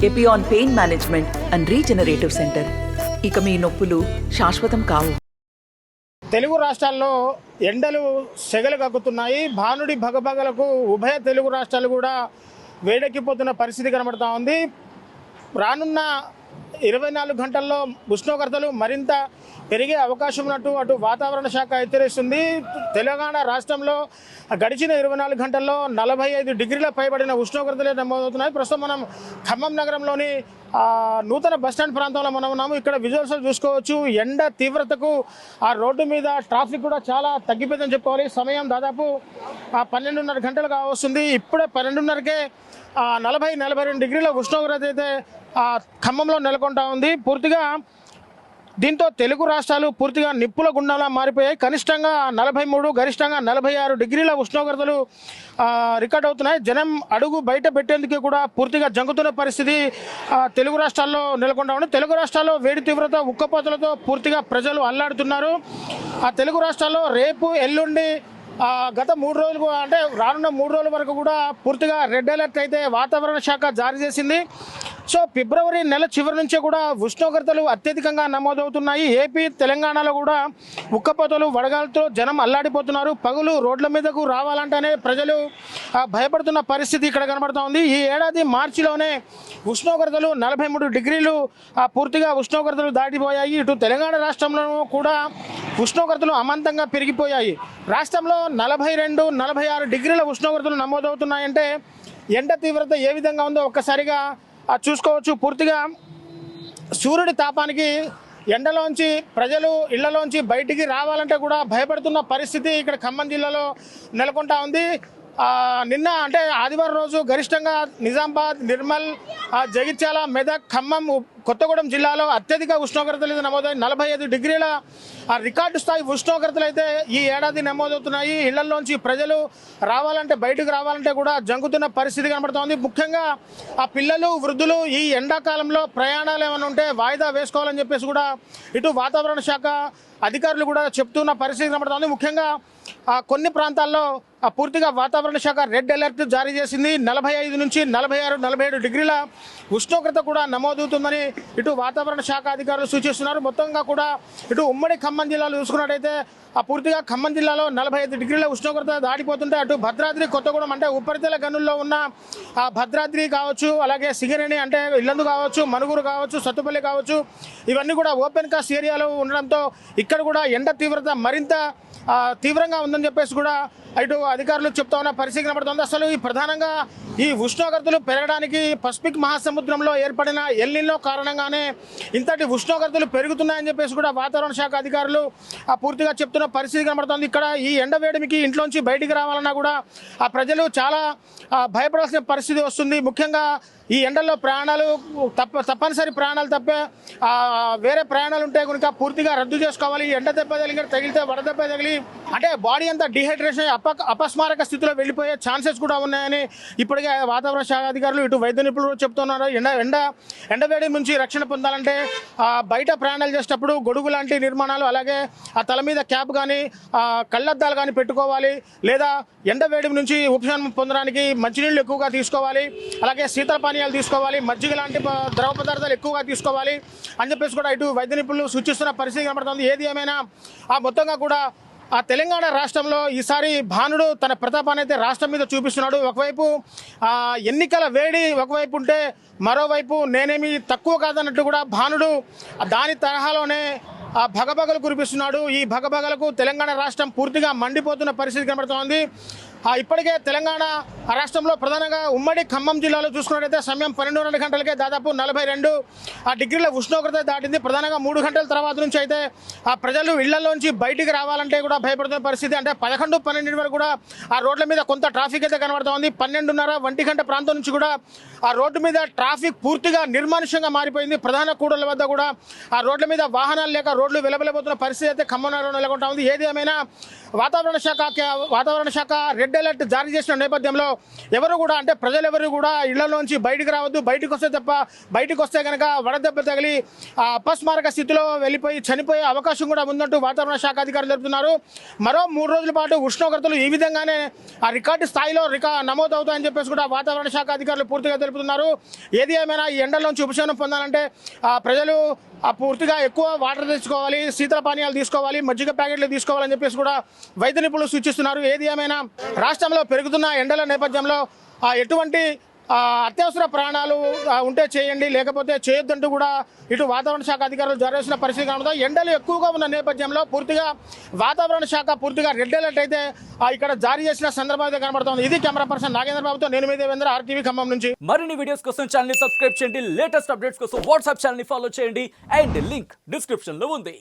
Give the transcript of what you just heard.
Epione pain management and regenerative centre. ఇక మీ నొప్పులు శాశ్వతం కావు. తెలుగు రాష్ట్రాల్లో ఎండలు సెగలు కక్కుతున్నాయి. భానుడి భగభగలకు ఉభయ తెలుగు రాష్ట్రాలు కూడా వేడెక్కిపోతున్న పరిస్థితి కనబడుతూ ఉంది. రానున్న 24 గంటల్లో ఉష్ణోగ్రతలు మరింత పెరిగే అవకాశం ఉన్నట్టు అటు వాతావరణ శాఖ హెచ్చరిస్తుంది. తెలంగాణ రాష్ట్రంలో గడిచిన 24 గంటల్లో 45 డిగ్రీల పైబడిన ఉష్ణోగ్రతలే నమోదవుతున్నాయి. ప్రస్తుతం మనం ఖమ్మం నగరంలోని నూతన బస్టాండ్ ప్రాంతంలో మనం ఉన్నాము. ఇక్కడ విజువల్స్ చూసుకోవచ్చు. ఎండ తీవ్రతకు ఆ రోడ్డు మీద ట్రాఫిక్ కూడా చాలా తగ్గిపోయిందని చెప్పుకోవాలి. సమయం దాదాపు 12:30 గంటలు కావస్తుంది. ఇప్పుడే 12:30కే 40-42 డిగ్రీల ఉష్ణోగ్రత అయితే ఖమ్మంలో నెలకొంటా ఉంది. పూర్తిగా దీంతో తెలుగు రాష్ట్రాలు పూర్తిగా నిప్పుల గుండంలా మారిపోయాయి. కనిష్టంగా 43, గరిష్టంగా 46 డిగ్రీల ఉష్ణోగ్రతలు రికార్డ్ అవుతున్నాయి. జనం అడుగు బయట పెట్టేందుకు కూడా పూర్తిగా జంకుతున్న పరిస్థితి తెలుగు రాష్ట్రాల్లో నెలకొంటా ఉంది. తెలుగు రాష్ట్రాల్లో వేడి తీవ్రత ఉక్కపోతలతో పూర్తిగా ప్రజలు అల్లాడుతున్నారు. తెలుగు రాష్ట్రాల్లో రేపు ఎల్లుండి గత 3 రోజులు అంటే రానున్న 3 రోజుల వరకు కూడా పూర్తిగా రెడ్ అలర్ట్ అయితే వాతావరణ శాఖ జారీ చేసింది. సో ఫిబ్రవరి నెల చివరి నుంచే కూడా ఉష్ణోగ్రతలు అత్యధికంగా నమోదవుతున్నాయి. ఏపీ, తెలంగాణలో కూడా ఉక్కపోతలు వడగాలతో జనం అల్లాడిపోతున్నారు. పగులు రోడ్ల మీదకు రావాలంటేనే ప్రజలు భయపడుతున్న పరిస్థితి ఇక్కడ కనబడుతూ ఉంది. ఈ ఏడాది మార్చిలోనే ఉష్ణోగ్రతలు 43 డిగ్రీలు పూర్తిగా ఉష్ణోగ్రతలు దాటిపోయాయి. ఇటు తెలంగాణ రాష్ట్రంలో కూడా ఉష్ణోగ్రతలు అమాంతంగా పెరిగిపోయాయి. రాష్ట్రంలో 42, 46 డిగ్రీల ఉష్ణోగ్రతలు నమోదవుతున్నాయంటే ఎండ తీవ్రత ఏ విధంగా ఉందో ఒక్కసారిగా చూసుకోవచ్చు. పూర్తిగా సూర్యుడి తాపానికి ఎండలోంచి ప్రజలు ఇళ్లలోంచి బయటికి రావాలంటే కూడా భయపడుతున్న పరిస్థితి ఇక్కడ ఖమ్మం జిల్లాలో నెలకొంటా ఉంది. నిన్న అంటే ఆదివారం రోజు గరిష్టంగా నిజామాబాద్, నిర్మల్, జగిత్యాల, మెదక్, ఖమ్మం, కొత్తగూడెం జిల్లాలో అత్యధిక ఉష్ణోగ్రతలు నమోదై 45 డిగ్రీల రికార్డు స్థాయి ఉష్ణోగ్రతలు అయితే ఈ ఏడాది నమోదవుతున్నాయి. ఇళ్లలోంచి ప్రజలు రావాలంటే బయటకు రావాలంటే కూడా జంకుతున్న పరిస్థితి కనబడుతోంది. ముఖ్యంగా పిల్లలు, వృద్ధులు ఈ ఎండాకాలంలో ప్రయాణాలు ఏమైనా ఉంటే వాయిదా వేసుకోవాలని చెప్పేసి కూడా ఇటు వాతావరణ శాఖ అధికారులు కూడా చెప్తున్న పరిస్థితి కనబడుతోంది. ముఖ్యంగా కొన్ని ప్రాంతాల్లో పూర్తిగా వాతావరణ శాఖ రెడ్ అలర్ట్ జారీ చేసింది. 45 నుంచి 46, 47 డిగ్రీల ఉష్ణోగ్రత కూడా నమోదవుతుందని ఇటు వాతావరణ శాఖ అధికారులు సూచిస్తున్నారు. మొత్తంగా కూడా ఇటు ఉమ్మడి ఖమ్మం జిల్లాలో చూసుకున్నట్టయితే పూర్తిగా ఖమ్మం జిల్లాలో 45 డిగ్రీల ఉష్ణోగ్రత దాటిపోతుంటే అటు భద్రాద్రి, కొత్తగూడెం అంటే ఉపరితల గనుల్లో ఉన్న భద్రాద్రి కావచ్చు, అలాగే సింగరేణి అంటే ఇల్లందు కావచ్చు, మనుగురు కావచ్చు, సత్తుపల్లి కావచ్చు, ఇవన్నీ కూడా ఓపెన్ కాస్ట్ ఏరియాలో ఉండడంతో ఇక్కడ కూడా ఎండ తీవ్రత మరింత తీవ్రంగా ఉందని చెప్పేసి కూడా ఇటు అధికారులు చెప్తా ఉన్న పరిస్థితి కనబడుతుంది. అసలు ఈ ప్రధానంగా ఈ ఉష్ణోగ్రతలు పెరగడానికి పసిఫిక్ మహాసముద్రంలో ఏర్పడిన ఎల్ నినో కారణంగానే ఇంతటి ఉష్ణోగ్రతలు పెరుగుతున్నాయని చెప్పేసి కూడా వాతావరణ శాఖ అధికారులు పూర్తిగా చెప్తున్న పరిస్థితి కనబడుతుంది. ఇక్కడ ఈ ఎండ వేడిమికి ఇంట్లోంచి బయటికి రావాలన్నా కూడా ప్రజలు చాలా భయపడాల్సిన పరిస్థితి వస్తుంది. ముఖ్యంగా ఈ ఎండల్లో ప్రయాణాలు తప్పనిసరి ప్రయాణాలు తప్పే వేరే ప్రయాణాలు ఉంటే కనుక పూర్తిగా రద్దు చేసుకోవాలి. ఎండ దెబ్బ తగిలితే వడదెబ్బ తగిలి అంటే బాడీ అంతా డిహైడ్రేషన్ అపస్మారక స్థితిలో వెళ్ళిపోయే ఛాన్సెస్ కూడా ఉన్నాయని ఇప్పటికే వాతావరణ శాఖ అధికారులు ఇటు వైద్య నిపుణులు చెప్తున్నారు. ఎండవేడి నుంచి రక్షణ పొందాలంటే బయట ప్రయాణాలు చేసేటప్పుడు గొడుగు లాంటి నిర్మాణాలు, అలాగే తల మీద క్యాప్ కానీ కళ్ళద్దాలు కానీ పెట్టుకోవాలి. లేదా ఎండవేడి నుంచి ఉపశమనం పొందడానికి మంచినీళ్ళు ఎక్కువగా తీసుకోవాలి. అలాగే శీతల పానీయాలు తీసుకోవాలి. మజ్జిగ లాంటి ద్రవ పదార్థాలు ఎక్కువగా తీసుకోవాలి అని చెప్పేసి కూడా ఇటు వైద్య నిపుణులు సూచిస్తున్న పరిస్థితి కనబడుతుంది. ఏది ఏమైనా మొత్తంగా కూడా తెలంగాణ రాష్ట్రంలో ఈసారి భానుడు తన ప్రతాపాన్ని అయితే రాష్ట్రం మీద చూపిస్తున్నాడు. ఒకవైపు ఎన్నికల వేడి ఒకవైపు ఉంటే మరోవైపు నేనేమి తక్కువ కాదన్నట్టు కూడా భానుడు దాని తరహాలోనే భగభగలు కురిపిస్తున్నాడు. ఈ భగభగలకు తెలంగాణ రాష్ట్రం పూర్తిగా మండిపోతున్న పరిస్థితి కనబడుతోంది. ఇప్పటికే తెలంగాణ రాష్ట్రంలో ప్రధానంగా ఉమ్మడి ఖమ్మం జిల్లాలో చూసుకున్నట్టయితే సమయం 12:30 గంటలకే దాదాపు 42 డిగ్రీల ఉష్ణోగ్రత దాటింది. ప్రధానంగా 3 గంటల తర్వాత నుంచి అయితే ప్రజలు ఇళ్లలోంచి బయటికి రావాలంటే కూడా భయపడుతున్న పరిస్థితి. అంటే 11, 12 వరకు కూడా రోడ్ల మీద కొంత ట్రాఫిక్ అయితే కనబడుతూ ఉంది. 12:30, 1 గంట ప్రాంతం నుంచి కూడా రోడ్డు మీద ట్రాఫిక్ పూర్తిగా నిర్మానుష్యంగా మారిపోయింది. ప్రధాన కూడళ్ల వద్ద కూడా రోడ్ల మీద వాహనాలు లేక రోడ్లు వెలబెలబోతున్న పరిస్థితి అయితే ఖమ్మం నగరంలో నెలకొంటా ఉంది. ఏది ఏమైనా వాతావరణ శాఖ రెడ్ రెడ్ అలర్ట్ జారీ చేసిన నేపథ్యంలో ఎవరు కూడా అంటే ప్రజలెవరు కూడా ఇళ్లలోంచి బయటికి రావద్దు, బయటకు వస్తే తప్ప బయటకు వస్తే కనుక వడదెబ్బ తగిలి అపస్మారక స్థితిలో వెళ్ళిపోయి చనిపోయే అవకాశం కూడా ఉందంటూ వాతావరణ శాఖ అధికారులు తెలుపుతున్నారు. మరో 3 రోజుల పాటు ఉష్ణోగ్రతలు ఈ విధంగానే ఆ రికార్డు స్థాయిలో నమోదవుతాయని చెప్పేసి కూడా వాతావరణ శాఖ అధికారులు పూర్తిగా తెలుపుతున్నారు. ఏది ఏమైనా ఈ ఎండల్లోంచి ఉపశమనం పొందాలంటే ప్రజలు పూర్తిగా ఎక్కువ వాటర్ తెచ్చుకోవాలి, శీతల పానీయాలు తీసుకోవాలి, మజ్జిగ ప్యాకెట్లు తీసుకోవాలని చెప్పేసి కూడా వైద్య నిపుణులు సూచిస్తున్నారు. ఏది ఏమైనా రాష్ట్రంలో పెరుగుతున్న ఎండల నేపథ్యంలో ఎటువంటి అత్యవసర ప్రాణాలు ఉంటే చేయండి, లేకపోతే చేయొద్దంటూ కూడా ఇటు వాతావరణ శాఖ అధికారులు జారీ చేసిన పరిస్థితి కనబడుతుంది. ఎండలు ఎక్కువగా ఉన్న నేపథ్యంలో పూర్తిగా వాతావరణ శాఖ పూర్తిగా రెడ్ అలర్ట్ అయితే ఇక్కడ జారీ చేసిన సందర్భం అయితే కనబడుతుంది. ఇది కెమెరా పర్సన్ నాగేంద్ర బాబుతో నేను మీ దేవేంద్ర, RTV ఖమ్మం నుంచి. మరిన్ని వీడియోస్ కోసం ఛానల్ ని సబ్స్క్రైబ్ చేయండి, లేటెస్ట్ అప్డేట్స్ కోసం వాట్సాప్ ఛానల్ ని ఫాలో చేయండి అండ్ లింక్ డిస్క్రిప్షన్ లో ఉంది.